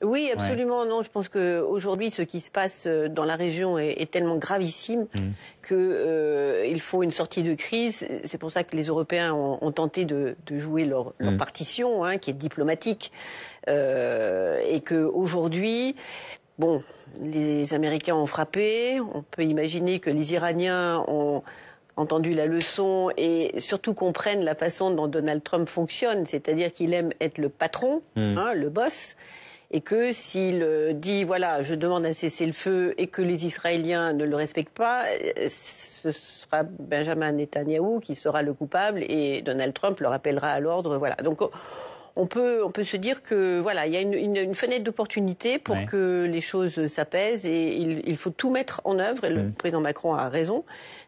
Oui, absolument. Ouais. Non, je pense qu'aujourd'hui, ce qui se passe dans la région est tellement gravissime qu'il faut une sortie de crise. C'est pour ça que les Européens ont tenté de jouer leur partition, qui est diplomatique. Et qu'aujourd'hui, bon, les Américains ont frappé. On peut imaginer que les Iraniens ont entendu la leçon et surtout comprennent la façon dont Donald Trump fonctionne. C'est-à-dire qu'il aime être le patron, le boss. Et que s'il dit, voilà, je demande un cessez-le-feu et que les Israéliens ne le respectent pas, ce sera Benjamin Netanyahou qui sera le coupable et Donald Trump le rappellera à l'ordre. Voilà. Donc on peut se dire que voilà, il y a une fenêtre d'opportunité pour que les choses s'apaisent et il faut tout mettre en œuvre. Et le président Macron a raison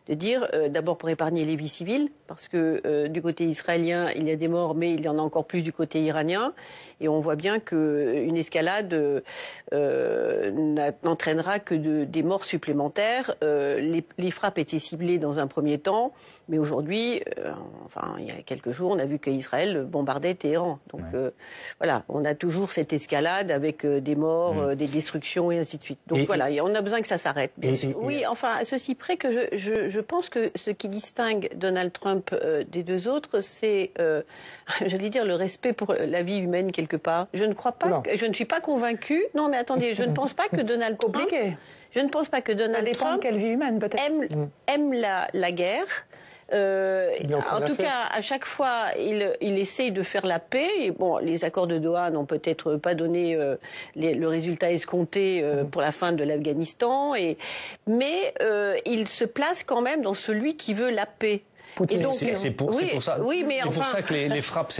de dire, d'abord pour épargner les vies civiles, parce que du côté israélien, il y a des morts, mais il y en a encore plus du côté iranien. Et on voit bien qu'une escalade n'entraînera que des morts supplémentaires. Les frappes étaient ciblées dans un premier temps, mais aujourd'hui, il y a quelques jours, on a vu qu'Israël bombardait Téhéran. Donc voilà, on a toujours cette escalade avec des morts, des destructions et ainsi de suite. Donc voilà, on a besoin que ça s'arrête. Oui, enfin, à ceci près que je pense que ce qui distingue Donald Trump des deux autres, c'est, j'allais dire, le respect pour la vie humaine quelque part. Je ne crois pas, je ne suis pas convaincue. Non, mais attendez, je ne pense pas que Donald Trump. Compliqué. Je ne pense pas que Donald Trump de quelle vie humaine, peut-être. aime la guerre. En tout cas, à chaque fois, il essaye de faire la paix. Et bon, les accords de Doha n'ont peut-être pas donné le résultat escompté pour la fin de l'Afghanistan. Mais il se place quand même dans celui qui veut la paix. C'est pour ça. Oui, mais c'est pour ça que les frappes,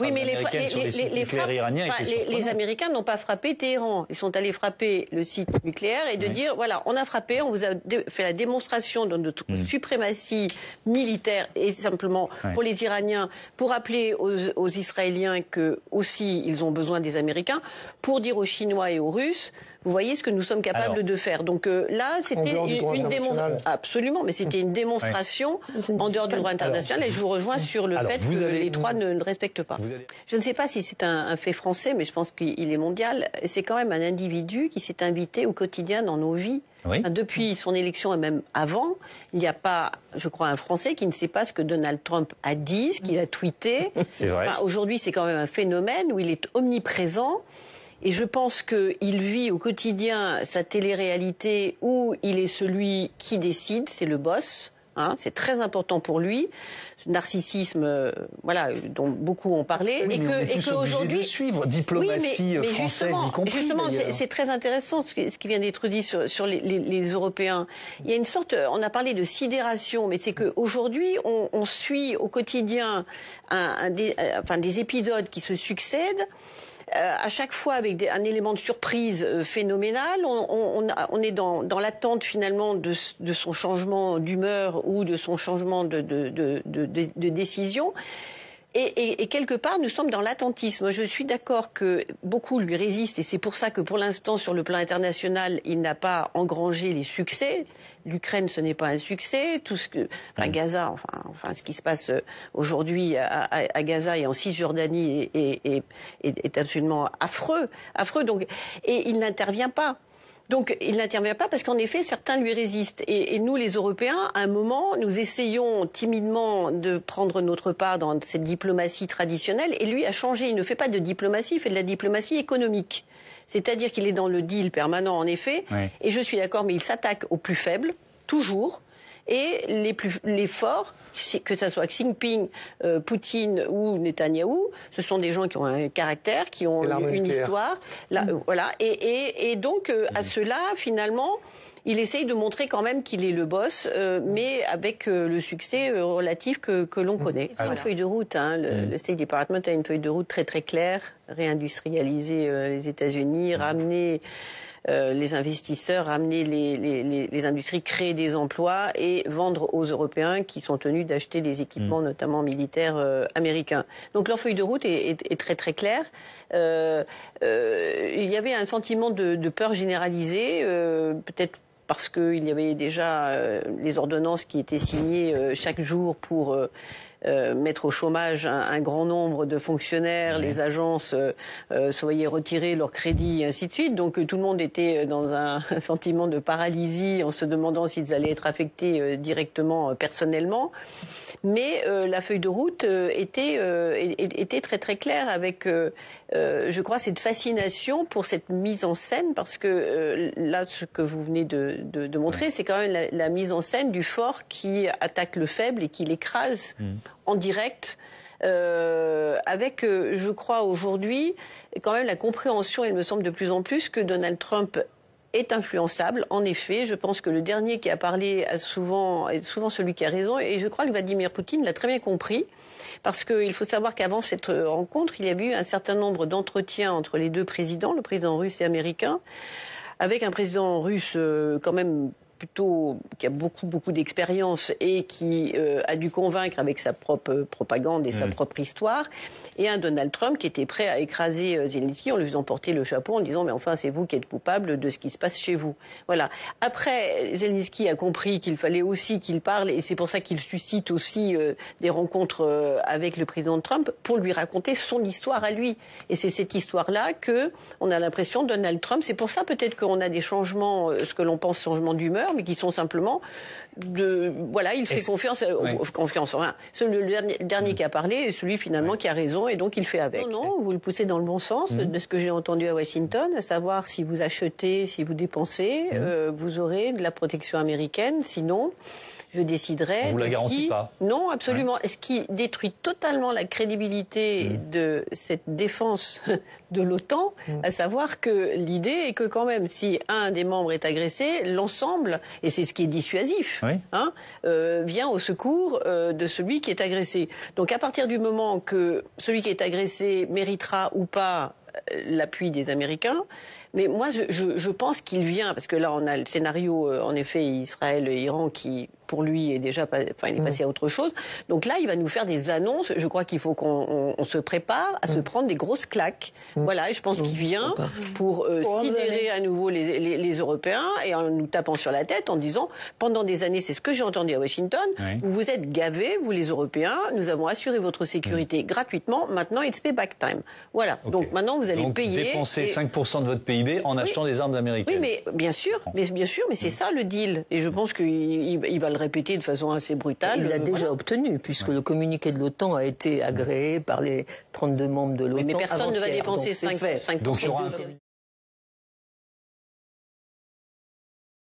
américaines sur les sites nucléaires iraniens. Les Américains n'ont pas frappé Téhéran. Ils sont allés frapper le site nucléaire et de dire voilà, on a frappé, on vous a fait la démonstration de notre suprématie militaire et simplement pour les Iraniens, pour rappeler aux Israéliens que aussi ils ont besoin des Américains, pour dire aux Chinois et aux Russes. Vous voyez ce que nous sommes capables de faire. Donc là, c'était une démonstration. Absolument, mais c'était une démonstration en dehors du droit international. Et je vous rejoins sur le fait que les trois ne le respectent pas. Je ne sais pas si c'est un fait français, mais je pense qu'il est mondial. C'est quand même un individu qui s'est invité au quotidien dans nos vies. Oui. Depuis son élection et même avant, il n'y a pas, je crois, un Français qui ne sait pas ce que Donald Trump a dit, ce qu'il a tweeté. C'est vrai. Aujourd'hui, c'est quand même un phénomène où il est omniprésent. Et je pense qu'il vit au quotidien sa télé-réalité où il est celui qui décide, c'est le boss. C'est très important pour lui, ce narcissisme, voilà, dont beaucoup ont parlé, oui, et que aujourd'hui, suivre diplomatie française y compris. Justement, c'est très intéressant ce qui vient d'être dit sur les Européens. Il y a une sorte, on a parlé de sidération, mais c'est qu'aujourd'hui, on suit au quotidien des épisodes qui se succèdent. À chaque fois avec un élément de surprise phénoménal, on est dans l'attente finalement de son changement d'humeur ou de son changement de décision. Et quelque part, nous sommes dans l'attentisme. Je suis d'accord que beaucoup lui résistent et c'est pour ça que pour l'instant, sur le plan international, il n'a pas engrangé les succès. L'Ukraine, ce n'est pas un succès. Tout ce que, Gaza, enfin, ce qui se passe aujourd'hui à Gaza et en Cisjordanie est absolument affreux. Donc, et il n'intervient pas. Donc, il n'intervient pas parce qu'en effet, certains lui résistent. Et nous, les Européens, à un moment, nous essayons timidement de prendre notre part dans cette diplomatie traditionnelle. Et lui a changé. Il ne fait pas de diplomatie, il fait de la diplomatie économique. C'est-à-dire qu'il est dans le deal permanent, en effet. Oui. Et je suis d'accord, mais il s'attaque aux plus faibles, toujours. Et les forts, que ce soit Xi Jinping, Poutine ou Netanyahou, ce sont des gens qui ont un caractère, qui ont une histoire. Voilà. Et donc, à cela, finalement, il essaye de montrer quand même qu'il est le boss, mais avec le succès relatif que l'on connaît. C'est une feuille de route. Le State Department a une feuille de route très très claire. Réindustrialiser les États-Unis, ramener les investisseurs, ramener les industries, créer des emplois et vendre aux Européens qui sont tenus d'acheter des équipements, notamment militaires américains. Donc leur feuille de route est très très claire. Il y avait un sentiment de peur généralisée, peut-être parce qu'il y avait déjà les ordonnances qui étaient signées chaque jour pour mettre au chômage un grand nombre de fonctionnaires, les agences se voyaient retirer leurs crédits et ainsi de suite. Donc tout le monde était dans un sentiment de paralysie en se demandant s'ils allaient être affectés directement personnellement. Mais la feuille de route était très très claire avec, je crois, cette fascination pour cette mise en scène, parce que là, ce que vous venez de montrer, c'est quand même la mise en scène du fort qui attaque le faible et qui l'écrase en direct. Avec, je crois aujourd'hui, quand même la compréhension, il me semble de plus en plus, que Donald Trump est influençable. En effet, je pense que le dernier qui a parlé est souvent celui qui a raison, et je crois que Vladimir Poutine l'a très bien compris, parce qu'il faut savoir qu'avant cette rencontre, il y a eu un certain nombre d'entretiens entre les deux présidents, le président russe et américain, avec un président russe quand même plutôt qui a beaucoup d'expérience et qui a dû convaincre avec sa propre propagande et sa propre histoire, et un Donald Trump qui était prêt à écraser Zelensky en lui faisant porter le chapeau en disant mais enfin c'est vous qui êtes coupable de ce qui se passe chez vous. Voilà. Après, Zelensky a compris qu'il fallait aussi qu'il parle, et c'est pour ça qu'il suscite aussi des rencontres avec le président Trump pour lui raconter son histoire à lui. Et c'est cette histoire-là que on a l'impression Donald Trump, c'est pour ça peut-être qu'on a des changements, ce que l'on pense changements d'humeur, mais qui sont simplement voilà, il fait confiance. Enfin, le dernier qui a parlé est celui finalement qui a raison, et donc il fait avec. Non, vous le poussez dans le bon sens de ce que j'ai entendu à Washington, à savoir si vous achetez, si vous dépensez, vous aurez de la protection américaine. Sinon, je déciderai. On vous la garantit pas. Non, absolument. Ce qui détruit totalement la crédibilité de cette défense de l'OTAN, à savoir que l'idée est que quand même, si un des membres est agressé, l'ensemble, et c'est ce qui est dissuasif, vient au secours de celui qui est agressé. Donc à partir du moment que celui qui est agressé méritera ou pas l'appui des Américains, mais moi je pense qu'il vient, parce que là on a le scénario en effet Israël et Iran qui pour lui est déjà il est passé à autre chose. Donc là il va nous faire des annonces. Je crois qu'il faut qu'on se prépare à se prendre des grosses claques. Voilà, et je pense qu'il vient pour sidérer à nouveau les Européens, et en nous tapant sur la tête en disant pendant des années, c'est ce que j'ai entendu à Washington, vous vous êtes gavés, vous les Européens, nous avons assuré votre sécurité gratuitement, maintenant it's payback time. Voilà, donc maintenant vous allez payer. Dépenser 5% de votre PIB en achetant des armes américaines. Oui, mais bien sûr, mais c'est ça le deal. Et je pense qu'il va le répéter de façon assez brutale. Il l'a déjà obtenu, puisque le communiqué de l'OTAN a été agréé par les 32 membres de l'OTAN. Mais personne ne va dépenser 5%. Donc,